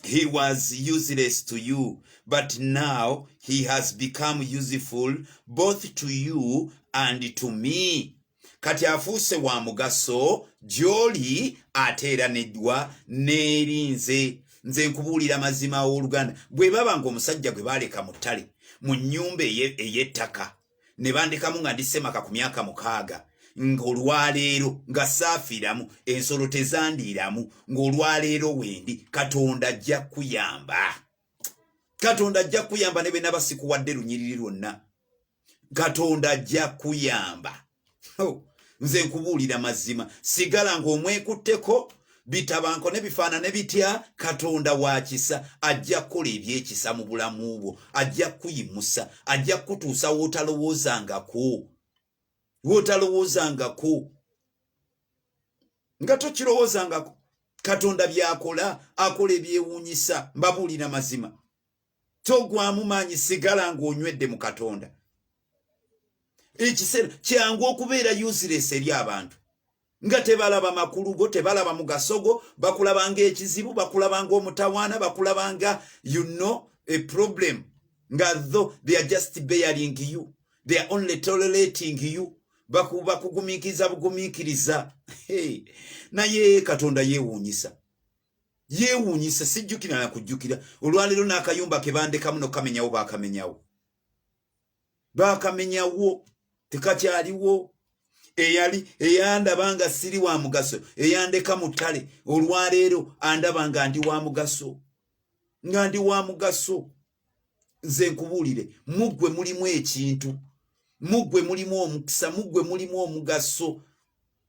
he was useless to you, but now he has become useful both to you and to me. Kati afuuse wa mugaso gy'oli ate era neddwa n'eri nze nkubuulira mazima w'Oluganda. Bwe baba ng'omusajja gwe baaleka mu ttale mu nnyumba ey'ettaka ne bandekamu nga ndi Ssemaka ku myaka 6 ng'olwaleero nga saafiiramu ensolo tezandiiramu ng'olwaleero wendi Katonda ajja kuyamba. Katonda ajja kuyamba ne bwe naba sikuwadde lunyiriri lwonna. Katonda ajja kuyamba. Nze nkubuulira mazima. Sigala ng'omwekutteko bitabanko ne bifaanane bitya. Katonda wa kisa ajja kukola ebyekisa mu bulamu bwo. Ajja kuyimusa. Ajja kutuusa w'otalowoozangako. Nga tokirowoozangako. Katonda byakola akola ebyewuunyisa. Mbabuulira mazima. Togwamu maanyi, sigala ng'onywedde mu Katonda. Ekiseera kyangu okubeera useless eri abantu. Nga tebalaba makulu go, tebalaba mugaso go, bakulabanga ekizibu, bakulabanga omutawaana, bakulabanga a problem. Nga though they are just bearing you, they are only tolerating you. Bakugumiikiriza bugumiikiriza. Naye Katonda yeewuunyisa. Yeewuunyisa, sijjukira na kujjukira. Olwaleero n'akayumba ke bandekamu n'okamenyawo baakamenyawo. Tekakyaliwo. Eyandaba nga siri wa mugaso, eyandeka mu ttale, olwaleero andaba nga ndi wa mugaso. Nze nkubuulire, muggwe mulimu ekintu, muggwe mulimu omukisa, muggwe mulimu omugaso.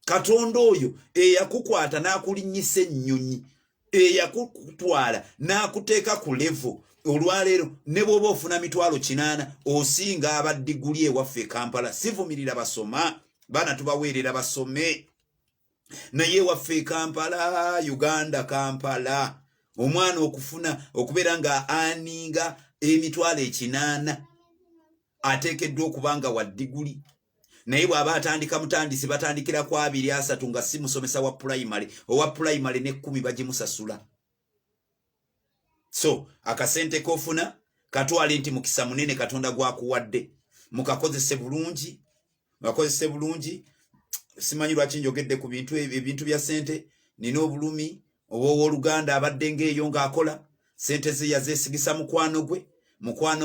Katonda oyo eyakukwata n'akulinnyisa ennyonyi, eyakutwala n'akuteeka ku levo. Olwaleero ne bw'oba ofuna 80,000 osinga abaddiguli ewaffe Kampala. Sivumirira basoma, baana tubaweerera basome. Naye waffe Kampala, Uganda Kampala, omwana okufuna okubeera nga aninga 80,000 ateekeddwa okubanga wa ddiguli. Naye bw'aba atandika mutandisi batandikira ku 2-3 nga si musomesa wa primary, owa primary ne 10 bagimusasula. So akasente kofuna katwale nti mukisa munene Katonda gwakuwadde, mukakozese bulungi. Simanyi lwaki njogedde ku ebintu bya sente. Nina obulumi Oluganda abadde ng'eyo ng'akola sente ze yazeesigisa mukwano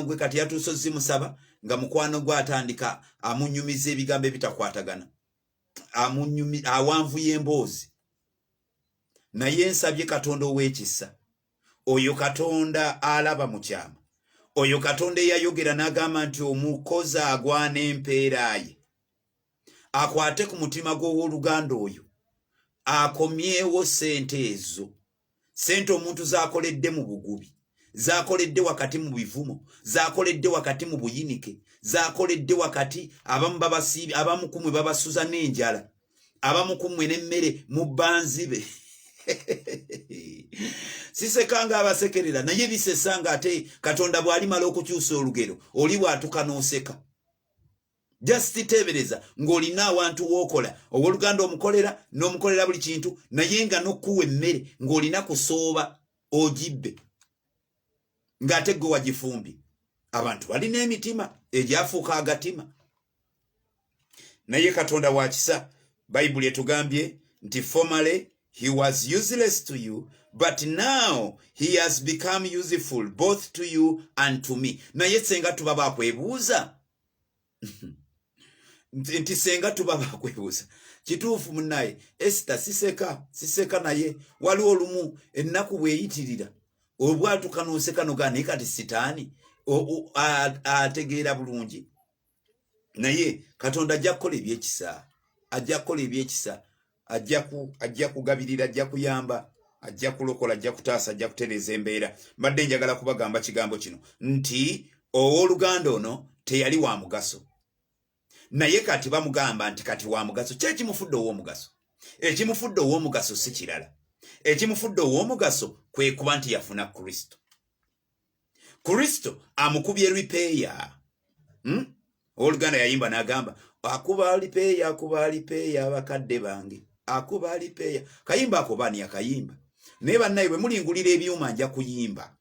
gwe kati yatuuso zimusaba nga mukwano gwe atandika amunyumiza ebigambo ebitakwatagana, awanvuye emboozi. Naye nsabye Katonda ow'ekisa, oyo Katonda alaba mu kyama, oyo Katonda eyayogera n'agamba nti omukozi agwana empeera ye, akwate ku mutima gw'Oluganda oyo, akomyewo sente ezo. Sente omuntu zaakoledde mu bugubi, zaakoledde wakati mu bivumo, zaakoledde wakati mu buyinike, zaakoledde wakati abamu kumwe babasuza n'enjala, abamu kumwe n'emmere mu banzibe. Sisekanga abasekerera, naye bisesanga ate Katonda bw'alimala okukyusa olugero oli bw'atuka n'oseka. Just tebereza ng'olina awantu w'okola, ow'Oluganda omukolera n'omukolera buli kintu, naye nga n'okkuwa emmere ng'olina kusooba ogibbe ng'ate gwe wagifumbi. Abantu balina emitima egyafuuka agatima. Naye Katonda wa kisa, Bayibuli etugambye nti formerly he was useless to you, but now he has become useful both to you and to me. Naye senga tuba bakwebuuza nti senga tuba bakwebuuza kituufu munnaye Esther siseka naye waliwo olumu ennaku bweyitirira obwatuka n'oseka nogaana kati sitaani ategeera bulungi. Naye Katonda ajja kukola ebyekisa, ajja kugabirira, ajja kuyamba, ajja kulokola, ajja kutaasa, ajja kutereeza embeera. Mbadde njagala kubagamba kigambo kino nti ow'Oluganda ono teyali wa mugaso, naye kati bamugamba nti kati wa mugaso. Kyekimufudde ow'omugaso, ekimufudde ow'omugaso si kirala. Ekimufudde ow'omugaso kwe kuba nti yafuna Kristo amukubye ripeeya. Oluganda yayimba n'agamba akuba alipeeya abakadde bange, akuba alipeya kayimba akobani akayimba naye bannaye bwe mulingulira ebyuma nja kuyimba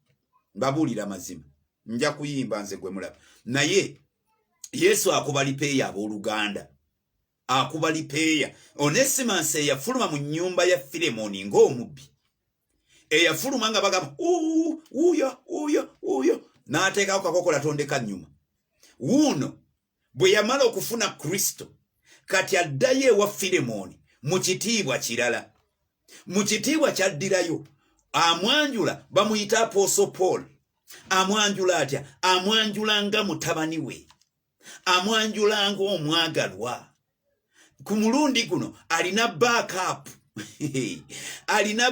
mbabuulira mazima nja kuyimba nze gwe mulaba naye Yesu akuba alipeya abooluganda akuba alipeya Onesimus eyafuluma mu nnyumba ya Filemoni ng'omubbi eyafuluma nga bagamba uyo n'ateekako kakokola tondeka nnyuma wuuno bwe yamala okufuna Kristo kati addayo ewa Filemoni mu kitiibwa kirala mu kitiibwa kyaddirayo amwanjula bamuyita Apostle Paul amwanjula atya amwanjula nga mutabani we amwanjula nga omwagalwa ku mulundi guno alina backup alina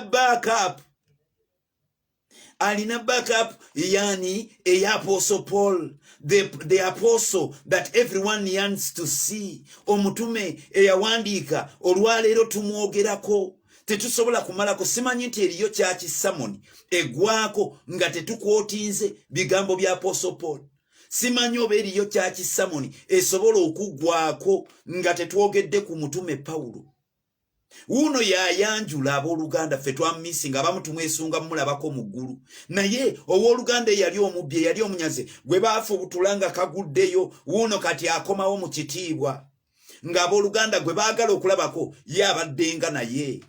backup yani Apostle Paul the apostle that everyone yearns to see omutume eyawandiika olwaleero tumwogerako tetusobola kumalako simanyi nti eriyo kyaki Samoni egwako nga tetukwotinze bigambo bya Apostle Paul simanyi oba eriyo kyaki Samoni esobola okugwako nga tetwogedde ku mutume Pawulo wuno yayanjula abooluganda ffe twamisi nga abamu tumwesunga mulabako mu ggulu naye owooluganda eyali omubbi eyali omunyaze gwe baafubutula nga kaguddeyo wuno kati akomawo mu kitiibwa ng'abooluganda gwe baagala okulabako ye abaddenga naye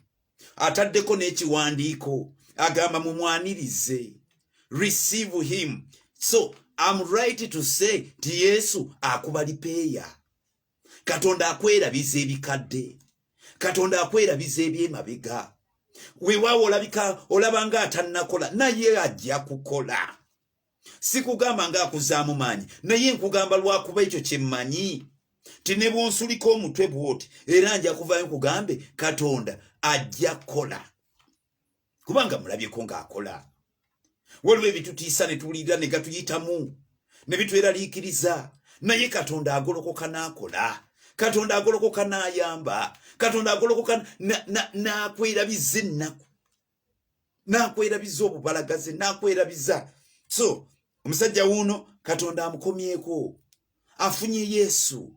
ataddeko n'ekiwandiiko agamba mumwanirize receive him so I'm right to say ti Yesu akuba lipeya Katonda akwerabiza ebikadde Katonda akwerabiza ebyemabega weewaawo olabanga atannakola naye ajja kukola sikugamba nga akuzaamu maanyi naye nkugamba lwakuba ekyo kyemmanyi ti ne bwonsuliko omutwe bwoti era nja kuvaayo nkugambe Katonda ajja kola kubanga mulabyeko ng'akola waliwo ebitutiisa ne tuwulira ne gatuyitamu ne bitweraliikiriza naye Katonda agolokoka n'akola Katonda agolokoka n'ayamba Katonda agolokoka n'akwerabiza ennaku n'akwerabiza obubalagaze n'akwerabiza so omusajja wuuno Katonda amukomyeko afunye Yesu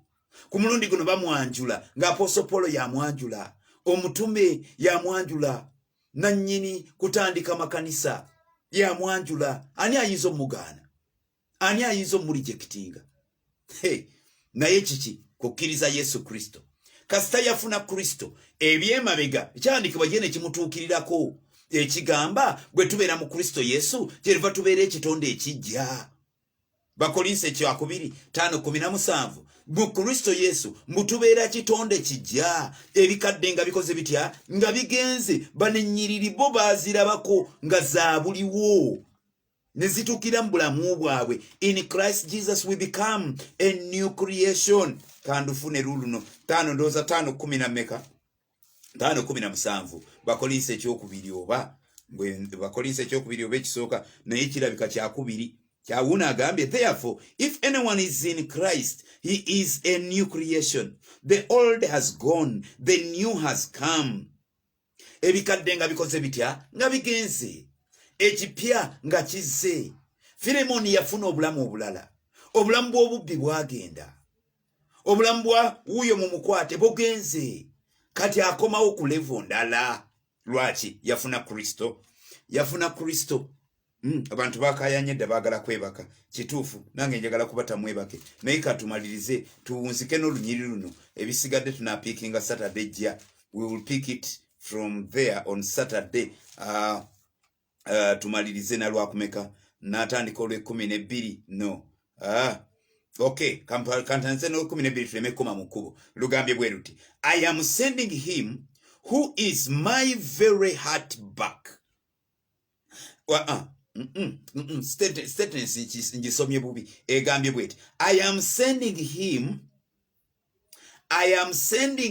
ku mulundi guno bamwanjula nga Apostle Paul yamwanjula omutume yamwanjula nannyini kutandika makanisa yamwanjula ani ayinza omugaana ani ayinza omurejectinga naye kiki kukkiriza Yesu Kristo kasita yafuna Kristo ebyemabega ekyandikibwa je ne kimutuukirirako ekigamba bwe tubeera mu Kristo Yesu kyeriva tubeera ekitonde ekijja Bakolinse 2:5-17 mu Kristo Yesu mutubeera kitonde kijja ebikadde nga bikoze bitya nga bigenze banenyiriri bo bazirabako nga zaabuliwo nezitukira mu bulamu bwabwe in Christ Jesus we become a new creation kandufune luluno 5:17 Bakolinse 2 oba Bakolinse 2 oba ekisooka naye kirabika kyakubiri kyawuna agambye therefore if anyone is in Christ he is a new creation the old has gone the new has come ebikadde nga bikoze bitya nga bigenze ekipya nga kizze Filemoni yafuna obulamu obulala obulamu bw'obubbi bwagenda obulamu bwa wuyo mu mukwate bugenze kati akomawo ku level ndala lwaki yafuna Kristo abantu bakayanye dda baagala kwebaka kituufu nange njagala kubata mwebake naye katumalirize tuwunzike n'olunyiri luno ebisigadde tunapiikinga Saturday jja we will pick it from there on Saturday tumalirize na lwakumeka natandika olw'12 no okay kantanze n'olw'12 tuleme koma mu kkubo lugambye bwe luti I am sending him who is my very heart back sentence njisomye bubi egambye bweti I am sending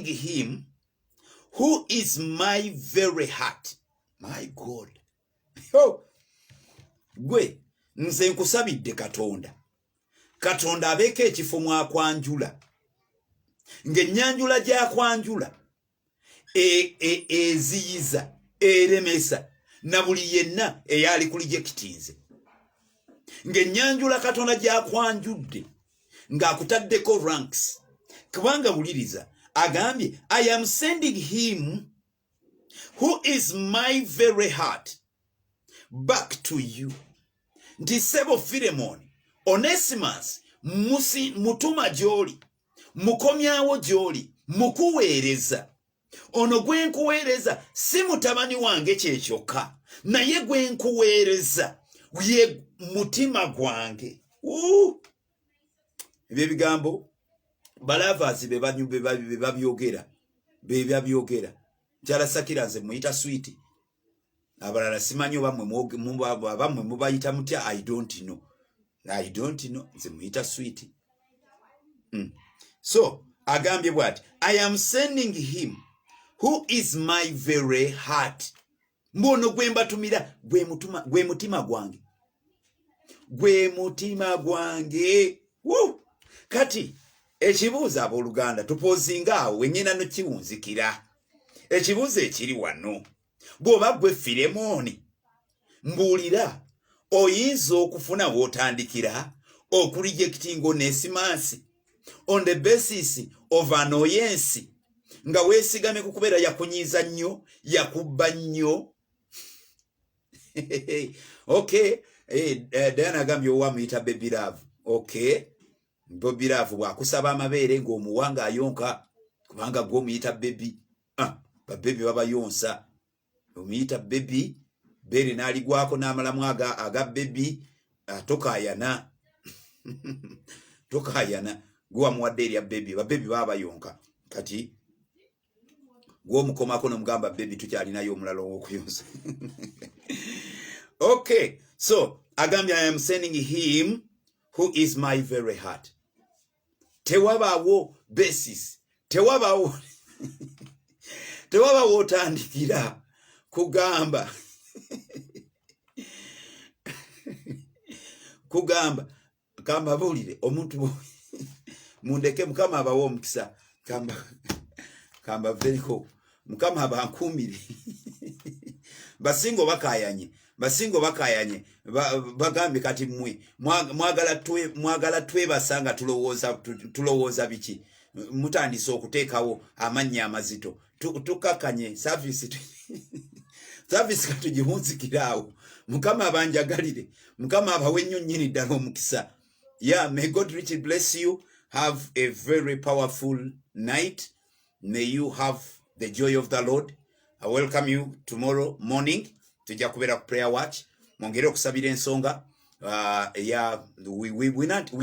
him who is my very heart my God gwe nze nkusabidde Katonda abeeko ekifo mwakwanjula ng'ennyanjula gy'akwanjula eziyiza eremesa na buli yenna eyali kulijekitinze ng'ennyanjula Katonda gy'akwanjudde ng'akutaddeko ranks kubanga buliriza agambye I am sending him who is my very heart back to you. Nti sebo Philemon, Onesimus mutuma gyoli, mukomyawo gyoli, mukuweereza. Ono gwe nkuweereza si mutabani wange kyekyoka, naye gwe nkuweereza ye mutima gwange. Ebyo ebigambo balavasi be babyogera. Njala Sakira nze muyita sweet. Abalala simanyi bamwe mubayita mutya. I don't know. Nze muyita sweet. So agambye bwati, I am sending him who is my very heart. Mbono gwe mbatumira gwe mutima gwange. Gwe mutima gwange. Kati ekibuuzo abooluganda tupozinga awo wennyina no kiwunzikira. Ekibuuzo ekiri wano, bw'oba gwe Philemoni mbuulira, oyinza okufuna w'otandikira okurijectinga Onesimus on the basis of annoyance, nga weesigame ku kubeera yakunyiiza nnyo, yakubba nnyo. Okay, Diana agambye owamuyita baby love. Okay, baby love bwakusaba amabeere ng'omuwanga ayonka kubanga gw'omuyita baby. Baby baba yonsa. Omuyita baby, beri n'aligwako n'amalamu aga baby, tokayana. Tokayana. Gwa muwadde erya baby, baby baba yonka. Kati gw'omukomako n'omugamba baby tukyalinayo omulala w'okuyonsa. Okay, so agambye I am sending him who is my very heart. Tewabaawo basis. Tewabaawo otandikira kugamba kamba bulire omuntu mundeke mukama abawo omukisa kamba veriko mukama abankumire basingo bakayanye bagambe kati mmwe mwagala twebasanga tulowooza biki mutandise okuteekawo amannya amazito tukakanye service katugihunzikiraawo. Mukama abanjagalire, mukama abawe nnyo nnyini ddala omukisa. Yeah, may God richly bless you. Have a very powerful night. May you have the joy of the Lord. I welcome you tomorrow morning. Tujja kubeera ku prayer watch. Mwongere okusabira ensonga. Yeah, we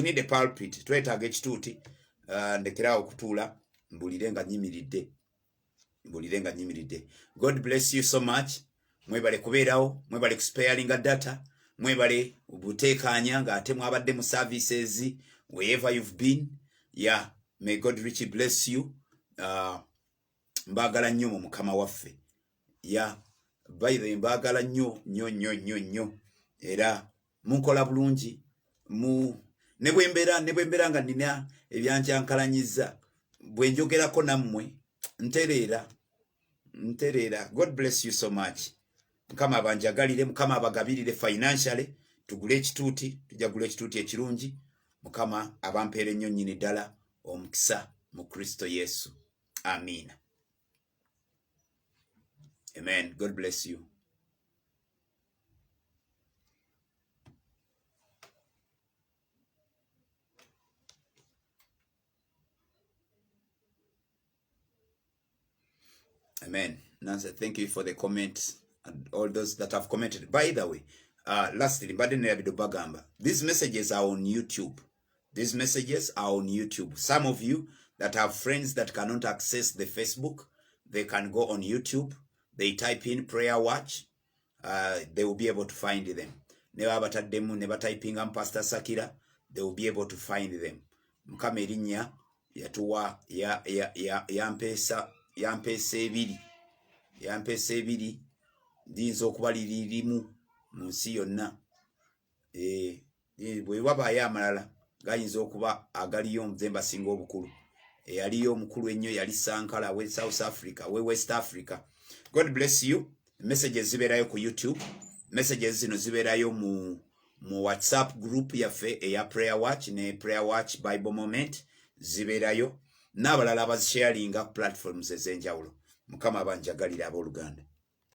need a pulpit. Twetaaga ekituuti. Ndekerawo okutuula mbulire nga nyimiridde. God bless you so much. Mwebale kubeerawo, mwebale kusparinga data, mwebale obuteekanya nga ate mwabadde mu services wherever you've been. Yeah, may God richly bless you. Mbagala nnyo mu Mukama waffe. Yeah, by the way, mbagala nnyo. Era munkola bulungi ne bwembeera nga nina ebyankyankalanyiza bwe njogerako nammwe ntereera. God bless you so much. Mukama abanjagalire, mukama abagabirire financially, tugule ekituuti, tujagula ekituuti ekirungi. Mukama abampeere nnyo nnyini ddala omukisa mu Kristo Yesu. Amen. Amen. God bless you. Amen. Nancy, thank you for the comments and all those that have commented. By the way, lastly, these messages are on YouTube. Some of you that have friends that cannot access the Facebook, they can go on YouTube. They type in Prayer Watch. They will be able to find them. Never typing on Pastor Sakira, they will be able to find them. Mkamerinya yatuwa yampesa ebiri dinza okubaliririmu mu nsi yonna. Bwe wabaayo amalala gayinza okuba agaliyo omuzemba singa obukulu. Eyaliyo omukulu ennyo yali Sankara we South Africa, we West Africa. God bless you. Messages zibeerayo ku YouTube. Messages zino zibeerayo mu WhatsApp group yaffe eya Prayer Watch ne Prayer Watch Bible Moment zibeerayo. n'abalala abazisharinga platforms ez'enjawulo. Mukama abanjagalira abooluganda.